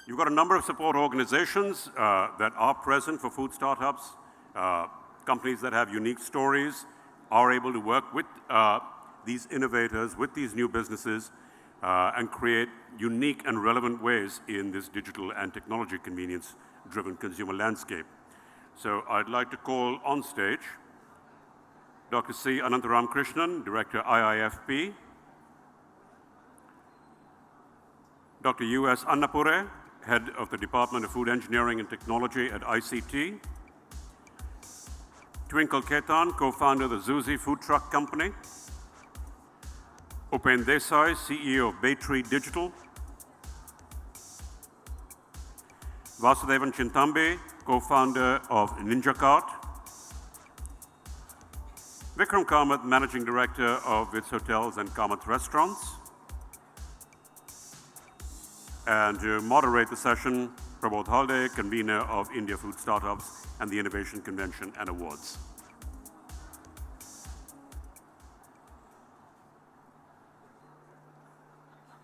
You've got a number of support organizations that are present for food startups. Companies that have unique stories are able to work with these innovators, with these new businesses, and create unique and relevant ways in this digital and technology convenience-driven consumer landscape. So I'd like to call on stage Dr. C. Anantharam Krishnan, Director IIFP, Dr. U.S. Annapure, Head of the Department of Food Engineering and Technology at ICT, Twinkle Ketan, co-founder of the Zuzi Food Truck Company, Upen Desai, CEO of Baytree Digital, Vasudevan Chintambe, co-founder of NinjaCart, Vikram Kamath, Managing Director of Vitz Hotels and Kamath Restaurants, and to moderate the session, Prabodh Halde, convener of India Food Startups and the Innovation Convention and Awards.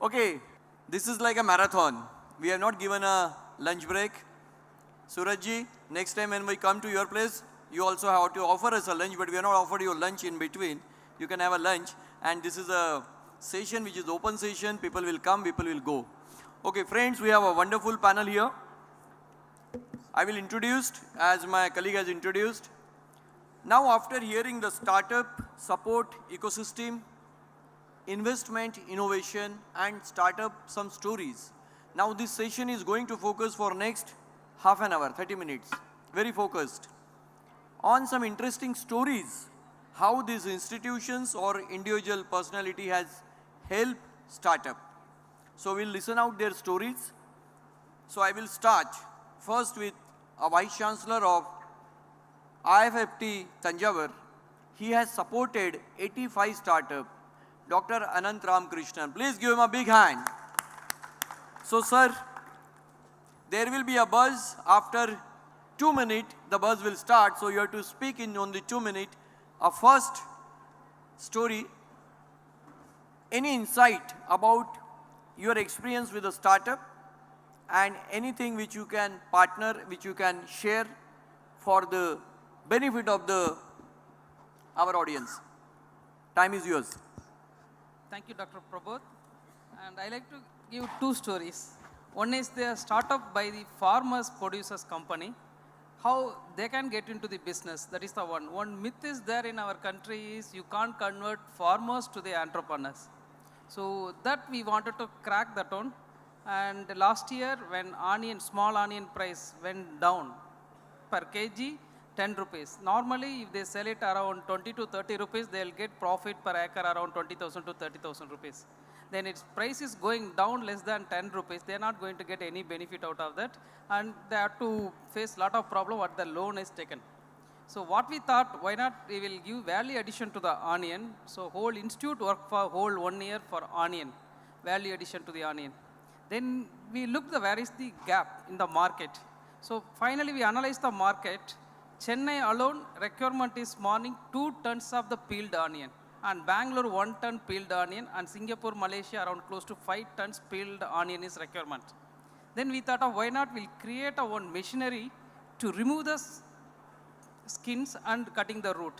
Okay, this is like a marathon. We have not given a lunch break. Surajji, next time when we come to your place, you also have to offer us a lunch, but we have not offered you lunch in between. You can have a lunch, and this is a session which is open session. People will come, people will go. Okay, friends, we have a wonderful panel here. I will introduce, as my colleague has introduced. Now, after hearing the startup support ecosystem, investment, innovation, and startup some stories. Now, this session is going to focus for next half an hour, 30 minutes, very focused, on some interesting stories, how these institutions or individual personality has helped startup. So we'll listen out their stories. So I will start first with a Vice Chancellor of IFFT Tanjavur. He has supported 85 startups, Dr. Anantharam Krishnan. Please give him a big hand. So sir, there will be a buzz after 2 minutes, the buzz will start. So you have to speak in only 2 minutes. A first story, any insight about your experience with a startup and anything which you can partner, which you can share for the benefit of our audience. Time is yours. Thank you, Dr. Prabodh. And I like to give two stories. One is the startup by the farmers producers company, how they can get into the business. That is the one. One myth is there in our country is you can't convert farmers to the entrepreneurs. So that we wanted to crack that one. And last year when small onion price went down per kg, 10 rupees. Normally if they sell it around 20 to 30 rupees, they'll get profit per acre around 20,000 to 30,000 rupees. Then its price is going down less than 10 rupees. They're not going to get any benefit out of that. And they have to face a lot of problem what the loan is taken. So what we thought, why not we will give value addition to the onion. So whole institute work for whole 1 year for onion, value addition to the onion. Then we looked where is the gap in the market. So finally we analyzed the market. Chennai alone requirement is morning 2 tons of the peeled onion. And Bangalore 1 ton peeled onion, and Singapore, Malaysia around close to 5 tons peeled onion is requirement. Then we thought of why not we'll create a one machinery to remove the skins and cutting the root.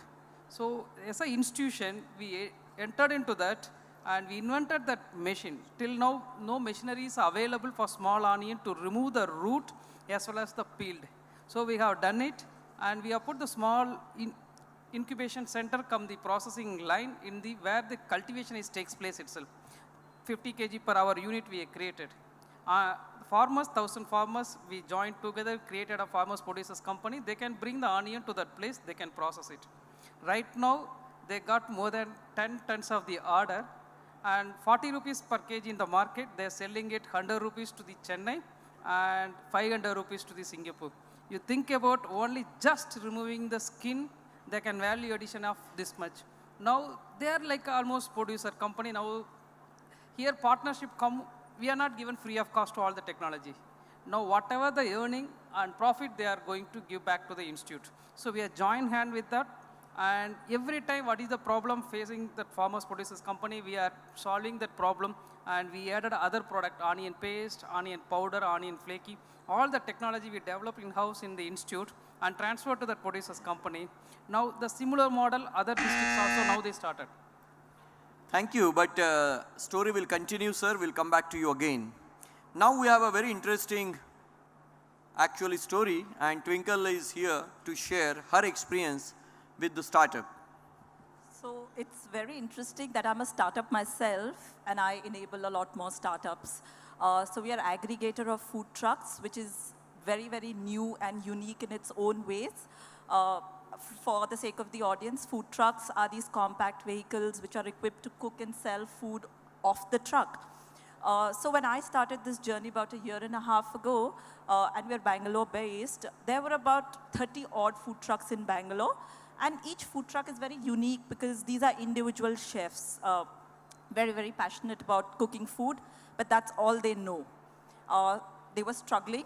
So as an institution, we entered into that and we invented that machine. Till now, no machinery is available for small onion to remove the root as well as the peeled. So we have done it, and we have put the small incubation center come the processing line in the where the cultivation takes place itself. 50 kg per hour unit we have created. Farmers, 1,000 farmers, we joined together, created a farmers producers company. They can bring the onion to that place, they can process it. Right now, they got more than 10 tons of the order, and 40 rupees per kg in the market. They are selling it 100 rupees to the Chennai and 500 rupees to the Singapore. You think about only just removing the skin, they can value addition of this much. Now, they are like almost producer company. Now, here partnership come, we are not given free of cost to all the technology. Now, whatever the earning and profit, they are going to give back to the institute. So we are join hand with that, And every time, what is the problem facing that farmers producers company, we are solving that problem, and we added other product, onion paste, onion powder, onion flaky, all the technology we developed in-house in the institute and transferred to the producers company. Now the similar model, other districts also now they started. Thank you, but story will continue, sir. We'll come back to you again. Now we have a very interesting actually story, and Twinkle is here to share her experience with the startup. So it's very interesting that I'm a startup myself, and I enable a lot more startups. So we are aggregator of food trucks, which is very, very new and unique in its own ways. For the sake of the audience, food trucks are these compact vehicles which are equipped to cook and sell food off the truck. So when I started this journey about a year and a half ago, and we're Bangalore based, there were about 30 odd food trucks in Bangalore. And each food truck is very unique because these are individual chefs, very, very passionate about cooking food, but that's all they know. They were struggling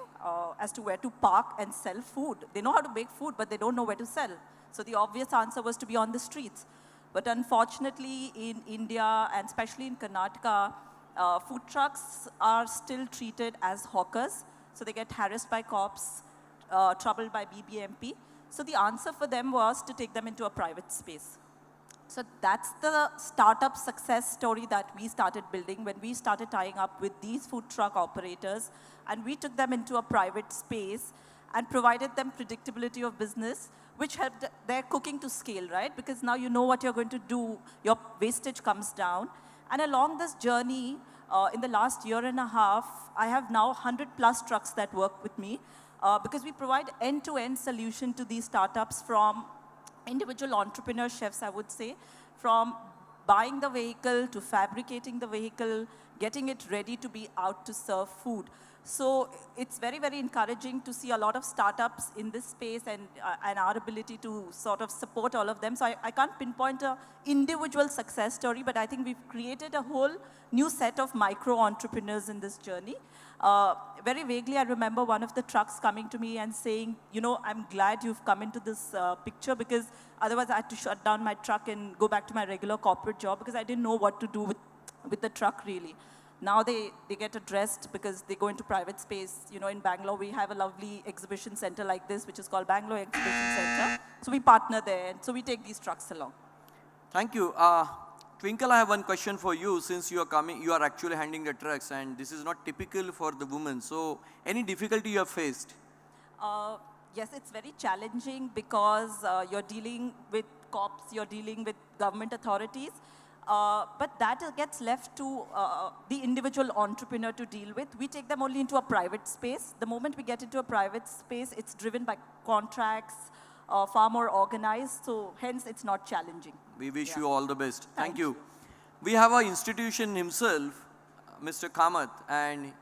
as to where to park and sell food. They know how to make food, but they don't know where to sell. So the obvious answer was to be on the streets. But unfortunately, in India, and especially in Karnataka, food trucks are still treated as hawkers. So they get harassed by cops, troubled by BBMP. So the answer for them was to take them into a private space. So that's the startup success story that we started building when we started tying up with these food truck operators, and we took them into a private space and provided them predictability of business, which helped their cooking to scale, right? Because now you know what you're going to do, your wastage comes down. And along this journey, in the last year and a half, I have now 100 plus trucks that work with me. Because we provide end-to-end solution to these startups, from individual entrepreneur chefs, I would say, from buying the vehicle to fabricating the vehicle, getting it ready to be out to serve food. So it's very, very encouraging to see a lot of startups in this space, and our ability to sort of support all of them. So I can't pinpoint an individual success story, but I think we've created a whole new set of micro entrepreneurs in this journey. Very vaguely, I remember one of the trucks coming to me and saying, you know, I'm glad you've come into this picture, because otherwise I had to shut down my truck and go back to my regular corporate job because I didn't know what to do with the truck really. Now they get addressed because they go into private space. You know, in Bangalore, we have a lovely exhibition center like this, which is called Bangalore Exhibition Center. So we partner there, and so we take these trucks along. Thank you. Twinkle, I have one question for you. Since you are actually handling the trucks, and this is not typical for the women. So any difficulty you have faced? Yes, it's very challenging because you're dealing with cops, you're dealing with government authorities. But that gets left to the individual entrepreneur to deal with. We take them only into a private space. The moment we get into a private space, it's driven by contracts, far more organized, so hence it's not challenging. We wish you all the best. Thank you. We have our institution himself, Mr. Kamath, and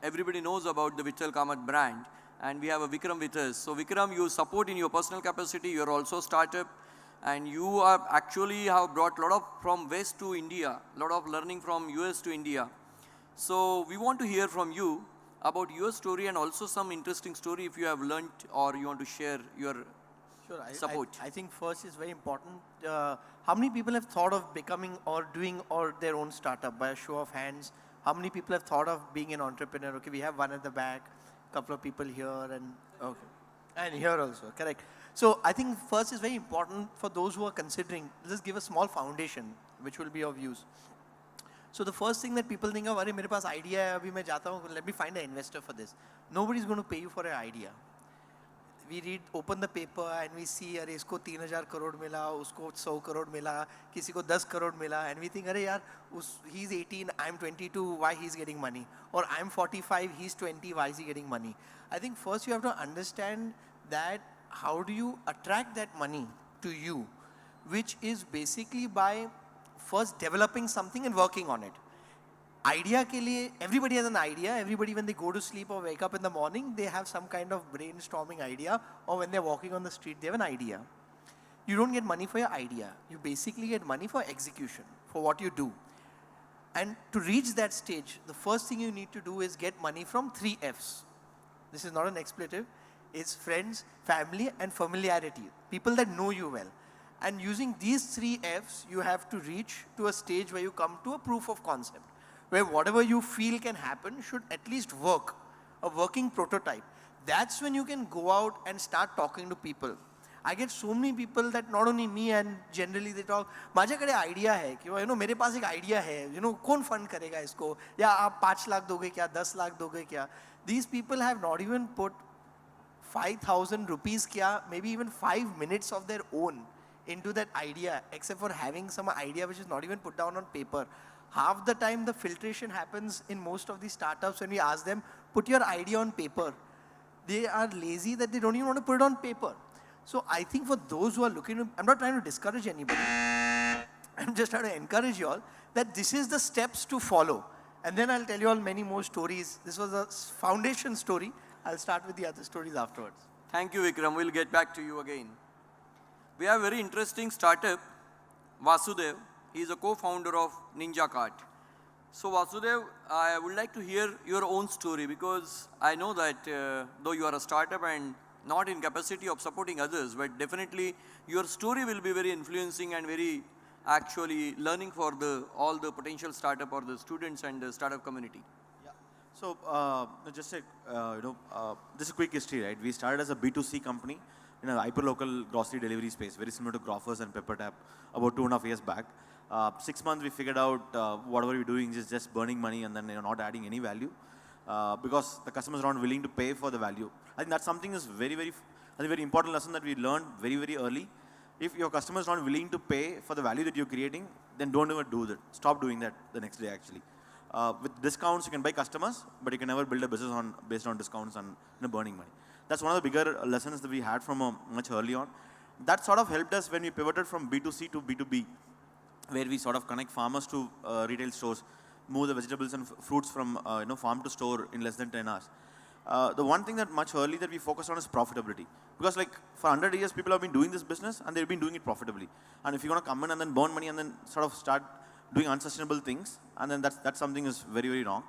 everybody knows about the Vittal Kamath brand. And we have a Vikram with us. So Vikram, you support in your personal capacity. You're also a startup. And you are actually have brought a lot of from West to India, a lot of learning from US to India. So we want to hear from you about your story and also some interesting story if you have learned or you want to share your support. I think first is very important. How many people have thought of becoming or doing or their own startup? By a show of hands, how many people have thought of being an entrepreneur? Okay, we have one at the back, a couple of people here, and okay, and here also, correct. So I think first is very important for those who are considering. Let's give a small foundation which will be of use. So the first thing that people think of, "Arey, mere paas idea hai, abhi main jata hu, let me find an investor for this." Nobody is going to pay you for an idea. We open the paper and we see, "Arey, isko 3,000 crore mila, usko 100 crore mila, kisi ko 10 crore mila," and we think, "Arey yaar, he's 18, I'm 22, why he's getting money? Or I'm 45, he's 20, why is he getting money?" I think first you have to understand that how do you attract that money to you, which is basically by first developing something and working on it. Idea ke liye, everybody has an idea. Everybody, when they go to sleep or wake up in the morning, they have some kind of brainstorming idea, or when they're walking on the street, they have an idea. You don't get money for your idea. You basically get money for execution, for what you do. And to reach that stage, the first thing you need to do is get money from 3 Fs. This is not an expletive. It's friends, family, and familiarity. People that know you well. And using these 3 Fs, you have to reach to a stage where you come to a proof of concept, where whatever you feel can happen should at least work, a working prototype. That's when you can go out and start talking to people. I get so many people that not only me and generally they talk, माझ्याकडे idea है कि you know मेरे पास एक idea है, you know कौन fund करेगा इसको, या आप 5 लाख दोगे क्या, 10 लाख दोगे क्या. These people have not even put 5,000 rupees क्या, maybe even 5 minutes of their own into that idea, except for having some idea which is not even put down on paper. Half the time the filtration happens in most of these startups when we ask them, put your idea on paper. They are lazy that they don't even want to put it on paper. So I think for those who are looking to, I'm not trying to discourage anybody. I'm just trying to encourage you all that this is the steps to follow. And then I'll tell you all many more stories. This was a foundation story. I'll start with the other stories afterwards. Thank you, Vikram. We'll get back to you again. We have a very interesting startup, Vasudev. He is a co-founder of Ninja Cart. So Vasudev, I would like to hear your own story because I know that though you are a startup and not in capacity of supporting others, but definitely your story will be very influencing and very actually learning for all the potential startup or the students and the startup community. Yeah. So just a just a quick history, right? We started as a B2C company in a hyperlocal grocery delivery space, very similar to Grofers and Peppertap, about 2.5 years back. 6 months we figured out whatever we're doing is just burning money and then not adding any value. Because the customers are not willing to pay for the value. I think that's something is very important lesson that we learned very early. If your customer is not willing to pay for the value that you're creating, then don't ever do that. Stop doing that the next day actually. With discounts, you can buy customers, but you can never build a business based on discounts and burning money. That's one of the bigger lessons that we had from much early on. That sort of helped us when we pivoted from B2C to B2B, where we sort of connect farmers to retail stores, move the vegetables and fruits from farm to store in less than 10 hours. The one thing that much early that we focus on is profitability. Because like for 100 years, people have been doing this business and they've been doing it profitably. And if you're going to come in and then burn money and then sort of start doing unsustainable things, and then that's something is very wrong.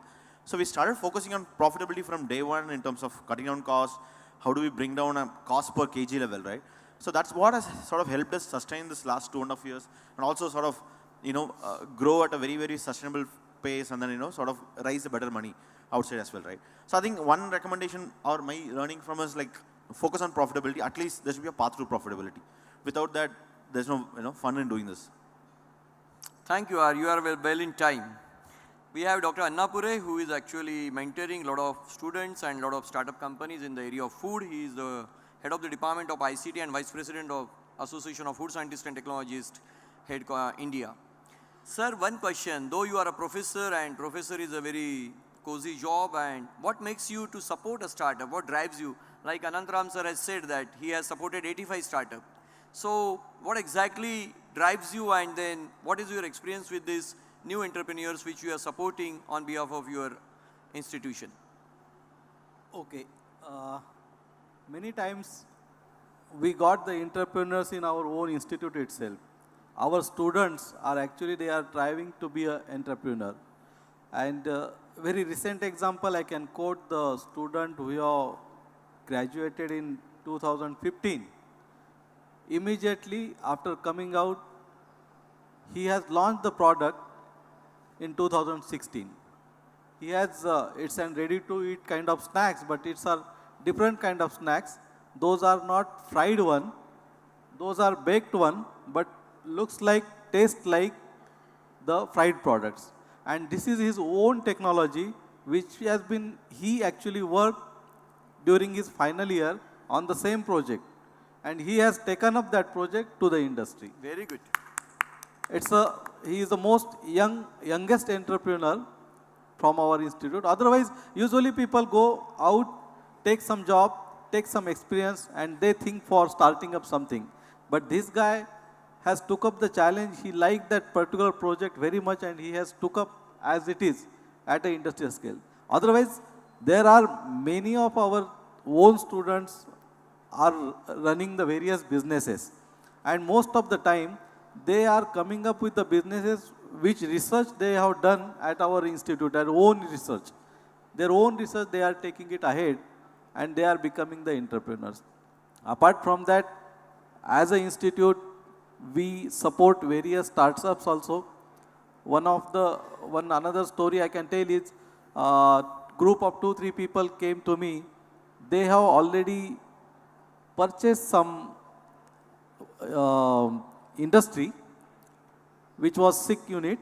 So we started focusing on profitability from day one in terms of cutting down costs. How do we bring down a cost per kg level, right? So that's what has sort of helped us sustain this last 2.5 years and also sort of, grow at a very sustainable pace and then, sort of raise the better money outside as well, right? So I think one recommendation or my learning from is like focus on profitability. At least there should be a path to profitability. Without that, there's no, fun in doing this. Thank you, you are well in time. We have Dr. Annapure, who is actually mentoring a lot of students and a lot of startup companies in the area of food. He is the head of the Department of ICT and Vice President of Association of Food Scientists and Technologists, India. Sir, one question. Though you are a professor and professor is a very cozy job, and what makes you to support a startup? What drives you? Like Anantram sir has said that he has supported 85 startups. So what exactly drives you, and then what is your experience with these new entrepreneurs which you are supporting on behalf of your institution? Okay. Many times we got the entrepreneurs in our own institute itself. Our students are actually, they are striving to be an entrepreneur. And very recent example, I can quote the student who graduated in 2015. Immediately after coming out, he has launched the product in 2016. He has, it's a ready-to-eat kind of snacks, but it's a different kind of snacks. Those are not fried one, those are baked one, but looks like, taste like the fried products. And this is his own technology, which has been, he actually worked during his final year on the same project. And he has taken up that project to the industry. Very good. He is the most youngest entrepreneur from our institute. Otherwise, usually people go out, take some job, take some experience, and they think for starting up something. But this guy has took up the challenge. He liked that particular project very much, and he has took up as it is at an industrial scale. Otherwise, there are many of our own students are running the various businesses, and most of the time they are coming up with the businesses which research they have done at our institute, their own research. Their own research, they are taking it ahead and they are becoming the entrepreneurs. Apart from that, as an institute, we support various startups also. One another story I can tell is group of 2-3 people came to me. They have already purchased some industry which was sick unit,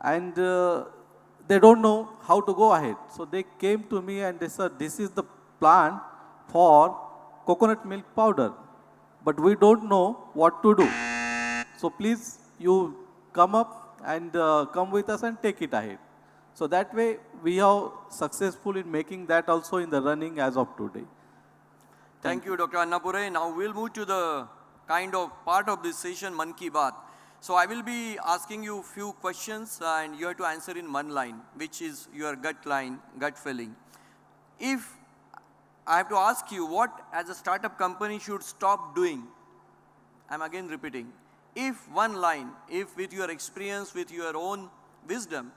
and they don't know how to go ahead. So they came to me and they said, this is the plan for coconut milk powder, but we don't know what to do. So please, you come up and come with us and take it ahead. So that way, we are successful in making that also in the running as of today. Thank you, Dr. Annapure. Now we'll move to the kind of part of this session, Man Ki Baat. So I will be asking you few questions and you have to answer in one line, which is your gut line, gut feeling. If I have to ask you what as a startup company should stop doing, I'm again repeating. If one line, if with your experience, with your own wisdom,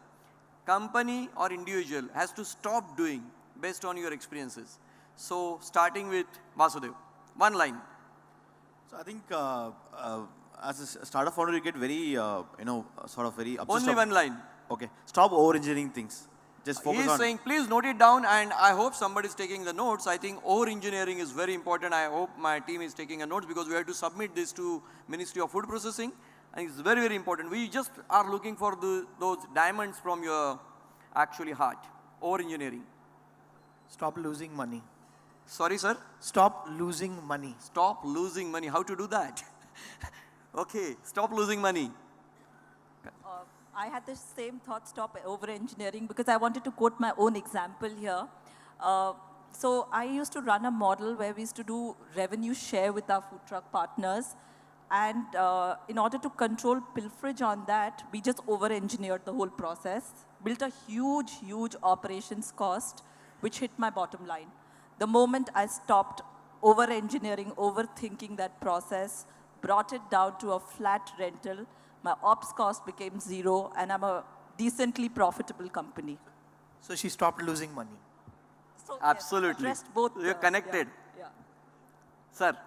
company or individual has to stop doing based on your experiences. So starting with Vasudev, one line. So I think as a startup founder, you get very, sort of very obsessed. Only one line. Okay. Stop over-engineering things. Just focus He is on. saying, please note it down, and I hope somebody is taking the notes. I think over-engineering is very important. I hope my team is taking a notes because we have to submit this to Ministry of Food Processing, and it's very, very important. We just are looking for those diamonds from your actually heart. Over-engineering. Stop losing money. Sorry, sir? Stop losing money. Stop losing money. How to do that? Okay, stop losing money. I had the same thought, stop over-engineering, because I wanted to quote my own example here. So I used to run a model where we used to do revenue share with our food truck partners. And in order to control pilferage on that, we just over-engineered the whole process, built a huge, huge operations cost, which hit my bottom line. The moment I stopped over-engineering, overthinking that process, brought it down to a flat rental, my ops cost became zero, and I'm a decently profitable company. So she stopped losing money. So, yes, Absolutely. addressed both, You're connected. Yeah. Sir.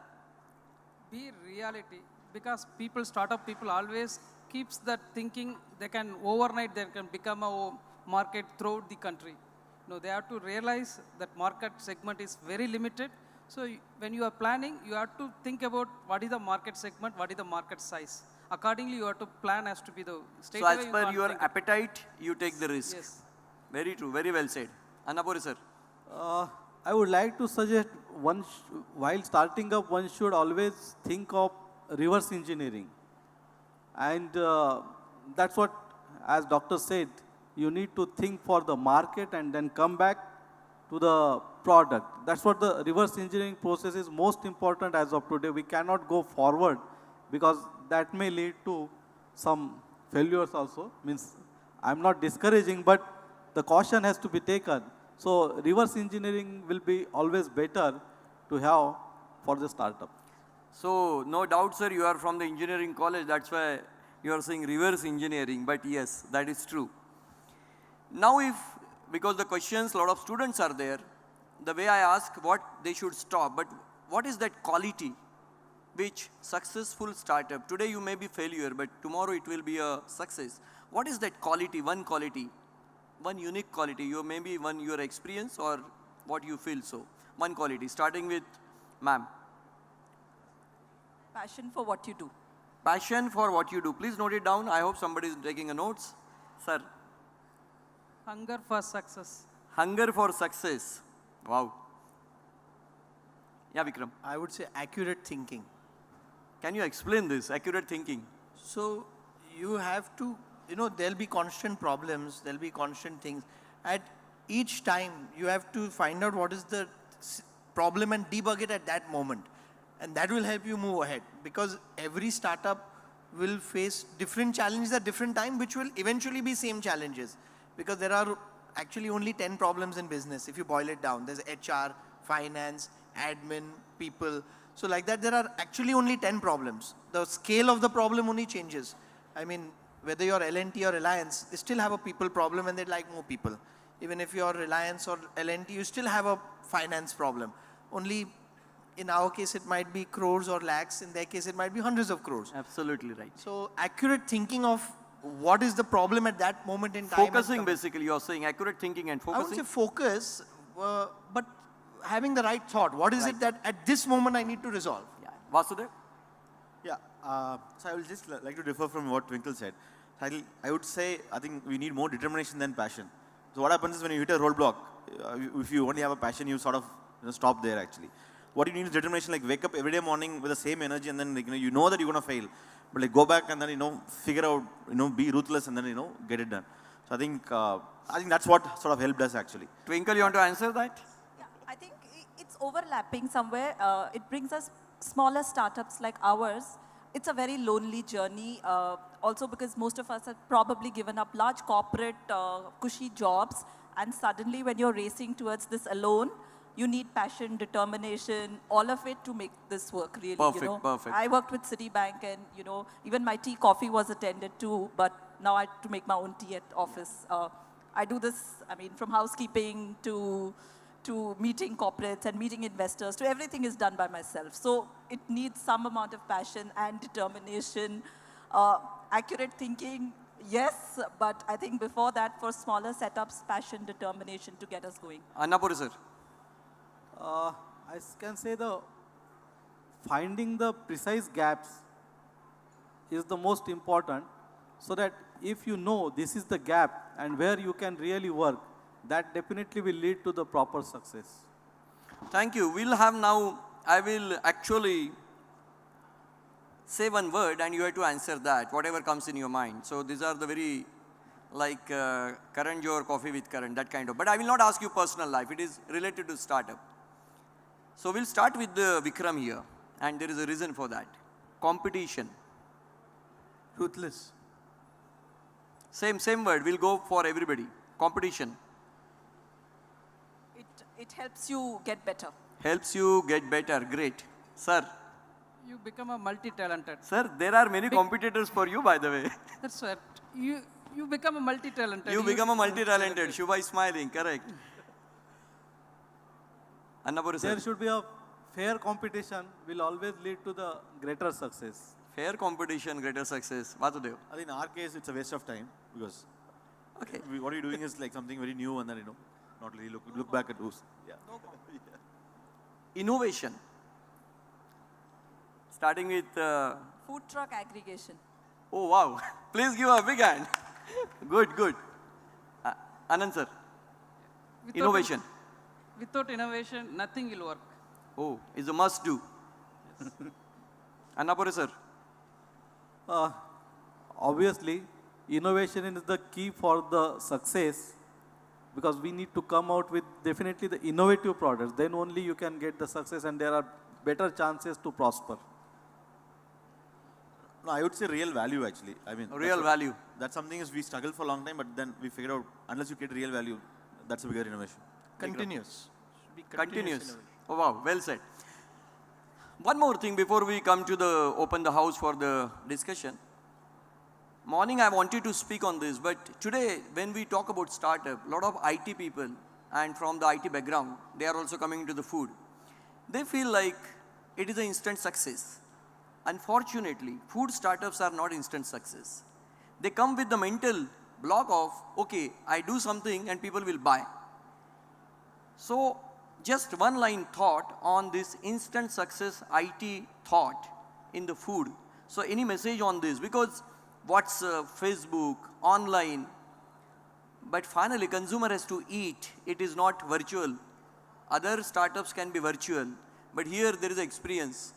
Be reality, because startup people always keeps that thinking they can overnight, they can become a market throughout the country. No, they have to realize that market segment is very limited. So when you are planning, you have to think about what is the market segment, what is the market size. Accordingly, you have to plan as to be the state. So as per your appetite, you take the risk. Yes. Very true, very well said. Annapuri sir. I would like to suggest while starting up, one should always think of reverse engineering. And that's what, as doctor said, you need to think for the market and then come back to the product. That's what the reverse engineering process is most important as of today. We cannot go forward because that may lead to some failures also. Means I'm not discouraging, but the caution has to be taken. So reverse engineering will be always better to have for the startup. So no doubt, sir, you are from the engineering college. That's why you are saying reverse engineering. But yes, that is true. Now because the questions, a lot of students are there, the way I ask what they should stop, but what is that quality which successful startup, today you may be failure, but tomorrow it will be a success. What is that quality, one unique quality, maybe your experience or what you feel so? One quality, starting with ma'am. Passion for what you do. Passion for what you do. Please note it down. I hope somebody is taking a notes. Sir. Hunger for success. Hunger for success. Wow. Yeah, Vikram. I would say accurate thinking. Can you explain this, accurate thinking? So you have to, there'll be constant problems, there'll be constant things. At each time, you have to find out what is the problem and debug it at that moment. And that will help you move ahead, because every startup will face different challenges at different time, which will eventually be same challenges. Because there are actually only 10 problems in business, if you boil it down. There's HR, finance, admin, people. So like that, there are actually only 10 problems. The scale of the problem only changes. I mean, whether you're L&T or Reliance, they still have a people problem and they'd like more people. Even if you're Reliance or L&T, you still have a finance problem. Only in our case, it might be crores or lakhs. In their case, it might be hundreds of crores. Absolutely right. So accurate thinking of what is the problem at that moment in time. Focusing basically, you're saying accurate thinking and I would focusing. say focus, but having the right thought. What is it that at this moment I need to resolve? Yeah. Vasudev? Yeah, so I will just like to differ from what Twinkle said. I would say I think we need more determination than passion. So what happens is when you hit a roadblock, if you only have a passion, you sort of stop there actually. What you need is determination, like wake up every day morning with the same energy and then like, you know that you're going to fail. But like go back and then, figure out, be ruthless and then, get it done. So I think that's what sort of helped us actually. Twinkle, you want to answer that? Yeah, I think it's overlapping somewhere. It brings us smaller startups like ours. It's a very lonely journey, also because most of us have probably given up large corporate cushy jobs, and suddenly when you're racing towards this alone, you need passion, determination, all of it to make this work really. Perfect, perfect. I worked with Citibank and, even my tea, coffee was attended to, but now I have to make my own tea at office. I do this, from housekeeping to meeting corporates and meeting investors, to everything is done by myself. So it needs some amount of passion and determination. Accurate thinking, yes, but I think before that, for smaller setups, passion, determination to get us going. Annapuri sir. I can say finding the precise gaps is the most important, so that if you know this is the gap and where you can really work, that definitely will lead to the proper success. Thank you. We'll have now, I will actually say one word and you have to answer that, whatever comes in your mind. So these are the very, like Karan Johar, coffee with Karan, that kind of. But I will not ask you personal life. It is related to startup. So we'll start with Vikram here. And there is a reason for that. Competition. Ruthless. Same word. We'll go for everybody. Competition. It helps you get better. Helps you get better. Great. Sir. You become a multi-talented. Sir, there are many competitors for you, by the way. That's right. You become a multi-talented. You become a multi-talented. Shubha is smiling. Correct. Annapuri sir. There should be a fair competition, will always lead to the greater success. Fair competition, greater success. Vasudev. I think in our case, it's a waste of time because Okay. what you're doing is like something very new and then, not really look back at those. Yeah. Innovation. Starting with, Food truck aggregation. oh wow. Please give a big hand. Good. Anand sir. Innovation. Without innovation, nothing will work. Oh, is a must do. Annapuri sir. Obviously, innovation is the key for the success, because we need to come out with definitely the innovative products. Then only you can get the success and there are better chances to prosper. No, I would say real value actually. Real value. That's something is we struggle for a long time, but then we figure out unless you get real value, that's a bigger innovation. Continuous. Should be Continuous. innovation. Oh wow, well said. One more thing before we come to open the house for the discussion. Morning I wanted to speak on this, but today when we talk about startup, a lot of IT people and from the IT background, they are also coming into the food. They feel like it is an instant success. Unfortunately, food startups are not instant success. They come with the mental block of, okay, I do something and people will buy. So just one line thought on this instant success IT thought in the food. So any message on this? Because WhatsApp, Facebook, online, but finally consumer has to eat. It is not virtual. Other startups can be virtual, but here there is experience.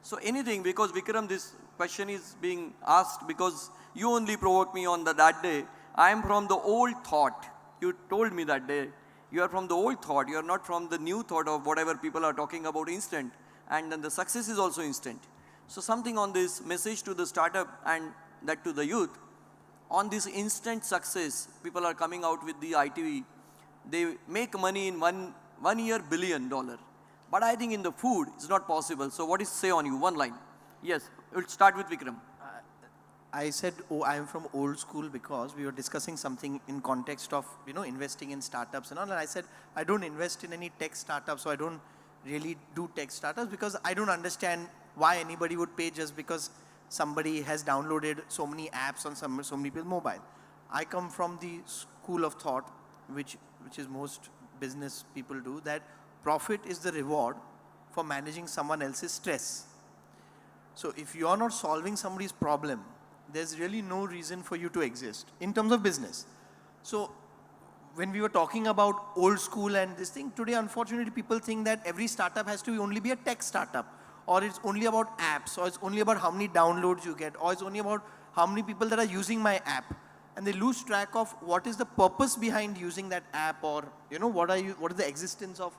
So anything, because Vikram, this question is being asked because you only provoked me on that day. I am from the old thought. You told me that day. You are from the old thought. You are not from the new thought of whatever people are talking about instant. And then the success is also instant. So something on this message to the startup and that to the youth. On this instant success, people are coming out with the ITV. They make money in one year $1 billion. But I think in the food, it's not possible. So what is say on you? One line. Yes, we'll start with Vikram. I said, I am from old school because we were discussing something in context of, investing in startups and all. And I said, I don't invest in any tech startups, so I don't really do tech startups, because I don't understand why anybody would pay just because somebody has downloaded so many apps on so many people's mobile. I come from the school of thought, which is most business people do, that profit is the reward for managing someone else's stress. So if you are not solving somebody's problem, there's really no reason for you to exist in terms of business. So when we were talking about old school and this thing, today unfortunately people think that every startup has to only be a tech startup, or it's only about apps, or it's only about how many downloads you get, or it's only about how many people that are using my app. And they lose track of what is the purpose behind using that app, or what is the existence of,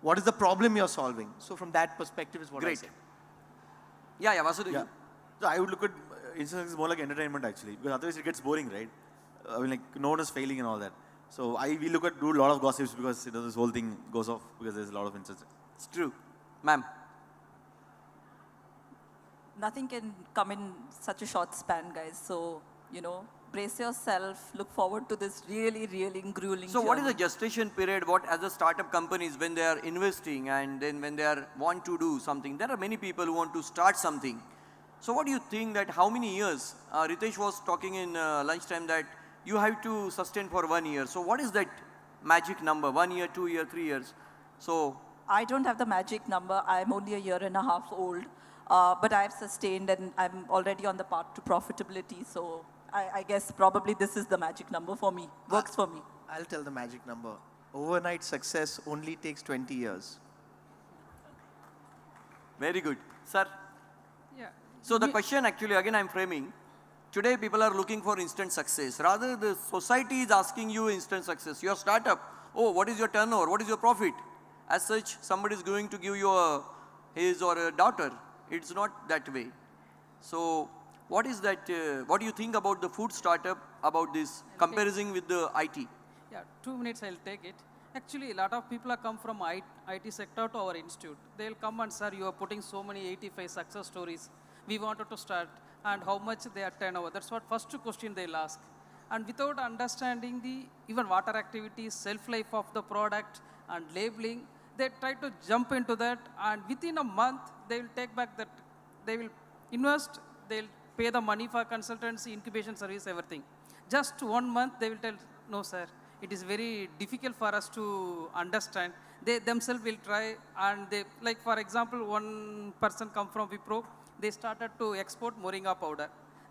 what is the problem you're solving. So from that perspective is what I say. Yeah, Vasudev. Yeah. So I would look at instant success more like entertainment actually, because otherwise it gets boring, right? I mean, like no one is failing and all that. So we do a lot of gossips because this whole thing goes off because there's a lot of instances. It's true. Ma'am. Nothing can come in such a short span, guys. So, brace yourself, look forward to this really, really grueling So what is the journey. gestation period, what as a startup companies when they are investing and then when they want to do something? There are many people who want to start something. So what do you think that how many years? Ritesh was talking in lunchtime that you have to sustain for 1 year. So what is that magic number? 1 year, 2 year, 3 years? So I don't have the magic number. I'm only a year and a half old. But I've sustained and I'm already on the path to profitability. So I guess probably this is the magic number for me. Works for me. I'll tell the magic number. Overnight success only takes 20 years. very good. Sir? Yeah. So the question actually, again I'm framing, today people are looking for instant success. Rather the society is asking you instant success. Your startup, oh, what is your turnover? What is your profit? As such, somebody is going to give you his or a daughter. It's not that way. So what is that, what do you think about the food startup, about this comparison with the IT? Yeah, 2 minutes I'll take it. Actually, a lot of people have come from IT sector to our institute. They'll come and, sir, you are putting so many 85 success stories. We wanted to start, and how much they are turnover. That's what first question they'll ask. And without understanding the even water activities, self-life of the product, and labeling, they try to jump into that, and within a month, they will take back that, they will invest, they'll pay the money for consultancy, incubation service, everything. Just 1 month, they will tell, no, sir, it is very difficult for us to understand. They themselves will try, and they, like for example, one person come from Wipro, they started to export moringa powder.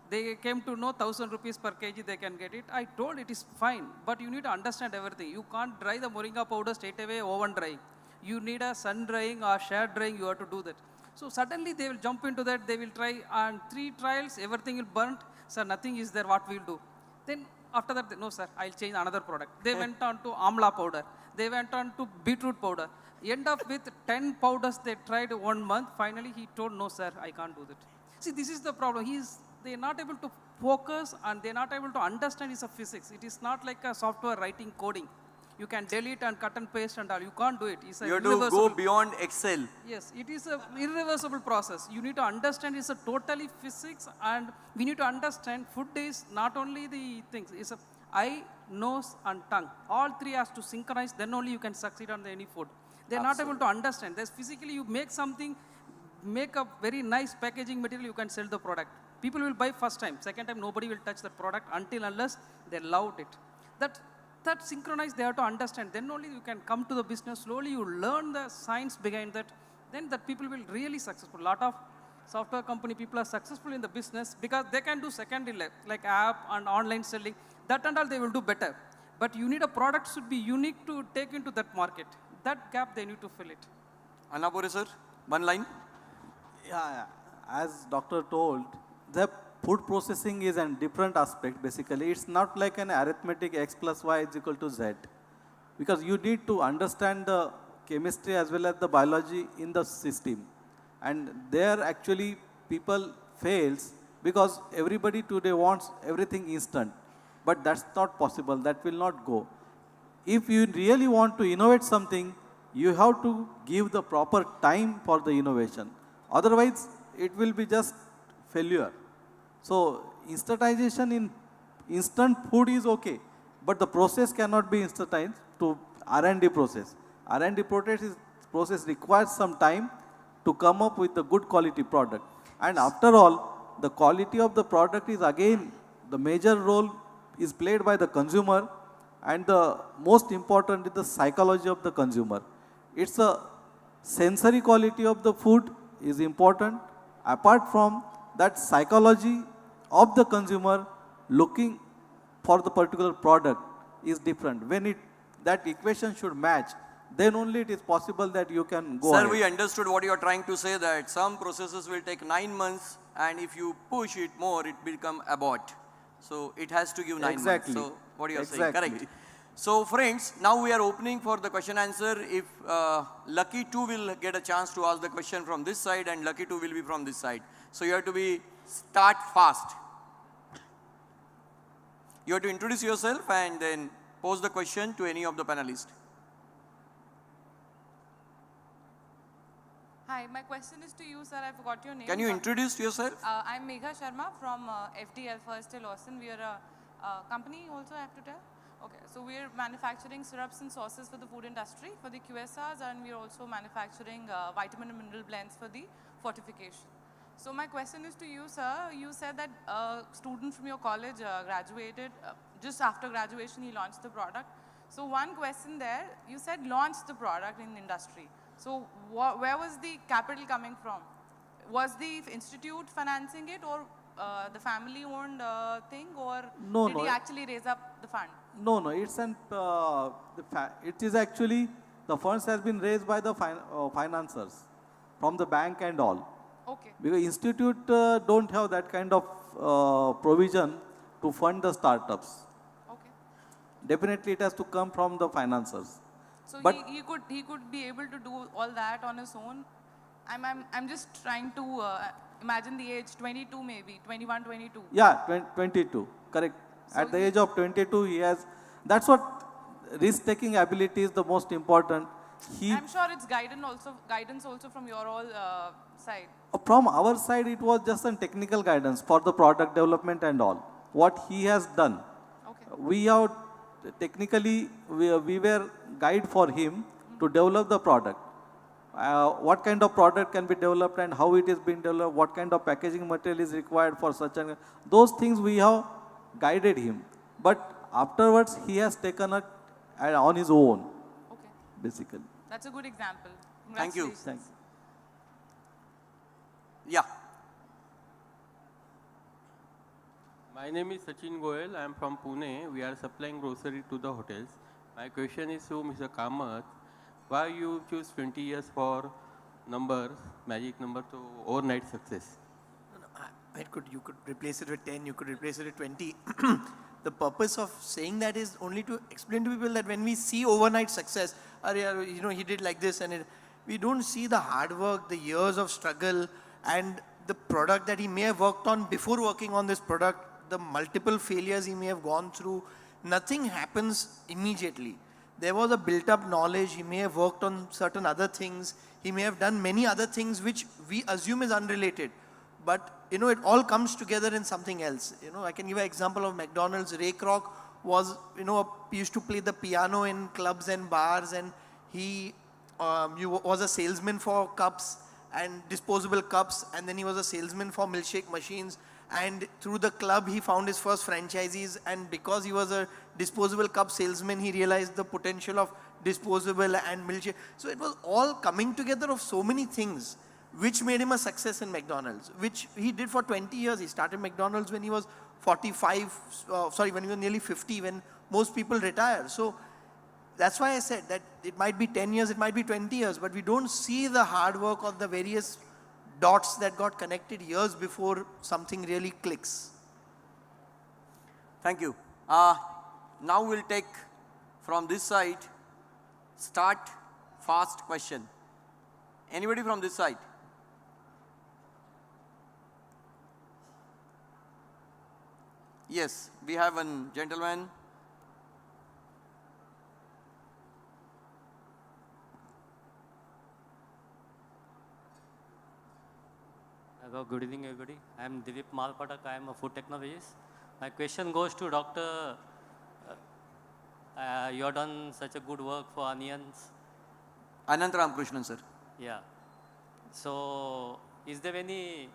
They came to know 1,000 rupees per kg they can get it. I told it is fine, but you need to understand everything. You can't dry the moringa powder straight away oven drying. You need a sun drying or shade drying, you have to do that. So suddenly they will jump into that, they will try, and 3 trials, everything will burnt. Sir, nothing is there, what we'll do? Then after that, no sir, I'll change another product. They went on to amla powder. They went on to beetroot powder. End up with 10 powders they tried 1 month. Finally, he told, no sir, I can't do that. See, this is the problem. They're not able to focus and they're not able to understand it's a physics. It is not like a software writing coding. You can delete and cut and paste and all. You can't do it. It's a You have to go beyond Excel. Yes, it is an irreversible process. You need to understand it's a totally physics, and we need to understand food is not only the things. It's a eye, nose, and tongue. All 3 has to synchronize. Then only you can succeed on any food. They're not able to understand. There's physically you make something, make a very nice packaging material. You can sell the product. People will buy first time. Second time nobody will touch that product unless they loved it. That synchronized, they have to understand. Then only you can come to the business. Slowly you learn the science behind that. Then that people will really successful. A lot of software company people are successful in the business because they can do secondary like app and online selling. That and all they will do better. But you need a product should be unique to take into that market. That gap they need to fill it. Annapuri sir, 1 line. Yeah, as doctor told, the food processing is a different aspect basically. It's not like an arithmetic x plus y is equal to z. Because you need to understand the chemistry as well as the biology in the system. And there actually people fails because everybody today wants everything instant. But that's not possible, that will not go. If you really want to innovate something, you have to give the proper time for the innovation. Otherwise, it will be just failure. So, instantization in instant food is okay, but the process cannot be instantized to R&D process. R&D process is process requires some time to come up with a good quality product. And after all, the quality of the product is again, the major role is played by the consumer, and the most important is the psychology of the consumer. It's a sensory quality of the food is important. Apart from that, psychology of the consumer looking for the particular product is different. When that equation should match, then only it is possible that you can go Sir, ahead. we understood what you are trying to say, that some processes will take 9 months, and if you push it more, it will become abort. So it has to give 9 Exactly. months. So what you are saying, Exactly. correct. So friends, now we are opening for the question answer. If Lucky 2 will get a chance to ask the question from this side, and Lucky 2 will be from this side. So you have to start fast. You have to introduce yourself and then pose the question to any of the panelists. Hi, my question is to you, sir. I forgot your name. Can you introduce yourself? I'm Megha Sharma from FDL First Lawson. We are a company also, I have to tell. Okay, so we are manufacturing syrups and sauces for the food industry, for the QSRs, and we are also manufacturing vitamin and mineral blends for the fortification. So my question is to you, sir. You said that a student from your college graduated. Just after graduation, he launched the product. So one question there, you said launch the product in industry. So where was the capital coming from? Was the institute financing it, or the family owned thing, or did he actually raise up the fund? No, it's it is actually, the funds has been raised by the financiers from the bank and all. Okay. Because institute don't have that kind of provision to fund the startups. Okay. Definitely it has to come from the financiers. So But he could be able to do all that on his own. I'm just trying to imagine the age, 22 maybe, 21, 22. yeah, 22, correct. So At the age of 22, he has, that's what risk-taking ability is the most important. I'm sure it's guidance also from your all side. From our side, it was just a technical guidance for the product development and all. What he has done, Okay. we have technically, we were guide for him to develop the product. What kind of product can be developed and how it is being developed, what kind of packaging material is required for such and those things we have guided him. But afterwards, he has taken it on his own, Okay. basically. That's a good example. Thank you. Congratulations. Thanks. Yeah. My name is Sachin Goyal. I am from Pune. We are supplying grocery to the hotels. My question is to Mr. Kamath. Why you choose 20 years for numbers, magic number to overnight success? You could replace it with 10, you could replace it with 20. The purpose of saying that is only to explain to people that when we see overnight success, he did like this, and we don't see the hard work, the years of struggle, and the product that he may have worked on before working on this product, the multiple failures he may have gone through. Nothing happens immediately. There was a built-up knowledge. He may have worked on certain other things. He may have done many other things which we assume is unrelated. But, it all comes together in something else. I can give an example of McDonald's. Ray Kroc was, he used to play the piano in clubs and bars, and he was a salesman for cups and disposable cups, and then he was a salesman for milkshake machines. And through the club, he found his first franchisees, and because he was a disposable cup salesman, he realized the potential of disposable and milkshake. So it was all coming together of so many things which made him a success in McDonald's, which he did for 20 years. He started McDonald's when he was when he was nearly 50, when most people retire. So that's why I said that it might be 10 years, it might be 20 years, but we don't see the hard work of the various dots that got connected years before something really clicks. Thank you. Now we'll take from this side, start fast question. Anybody from this side? Yes, we have one gentleman. Hello, good evening, everybody. I am Dilip Malpatak. I am a food technologist. My question goes to Doctor. You have done such a good work for onions. Anant Ramakrishnan, sir. Yeah. So, is there any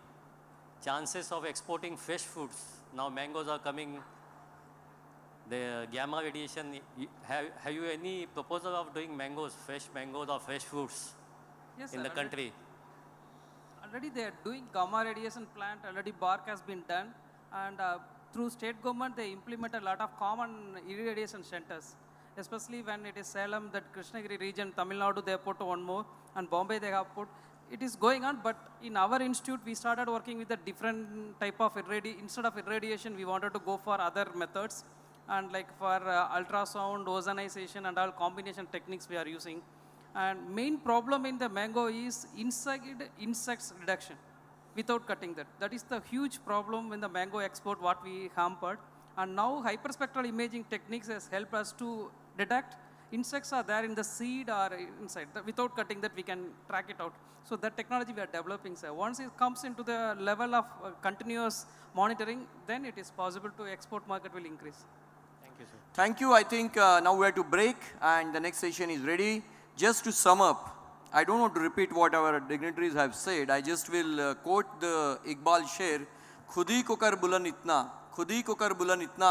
chances of exporting fresh fruits? Now mangoes are coming, the gamma radiation. Have you any proposal of doing mangoes, fresh mangoes or fresh fruits Yes, in sir, the country? Already they are doing gamma radiation plant, already bark has been done, and through state government they implement a lot of common irradiation centers, especially when it is Salem, that Krishnagiri region, Tamil Nadu, they have put one more, and Bombay they have put. It is going on, but in our institute we started working with a different type of instead of irradiation we wanted to go for other methods, and like for ultrasound, ozonization and all combination techniques we are using. And main problem in the mango is insects reduction without cutting that. That is the huge problem when the mango export what we hampered. And now hyperspectral imaging techniques has helped us to detect insects are there in the seed or inside. Without cutting that we can track it out. So that technology we are developing, sir. Once it comes into the level of continuous monitoring, then it is possible to export market will increase. Thank you, sir. Thank you. I think now we have to break and the next session is ready. Just to sum up, I don't want to repeat what our dignitaries have said. I just will quote the Iqbal Sher, खुद ही को कर बुलंद इतना, खुद ही को कर बुलंद इतना,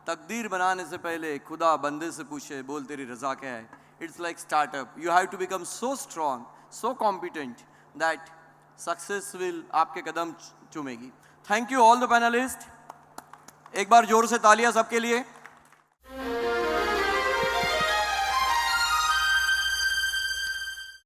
तकदीर बनाने से पहले खुदा बंदे से पूछे बोल तेरी रजा क्या है. It's like startup. You have to become so strong, so competent that success will आपके कदम चूमेगी. Thank you all the panelists. एक बार जोर से तालियां सबके लिए.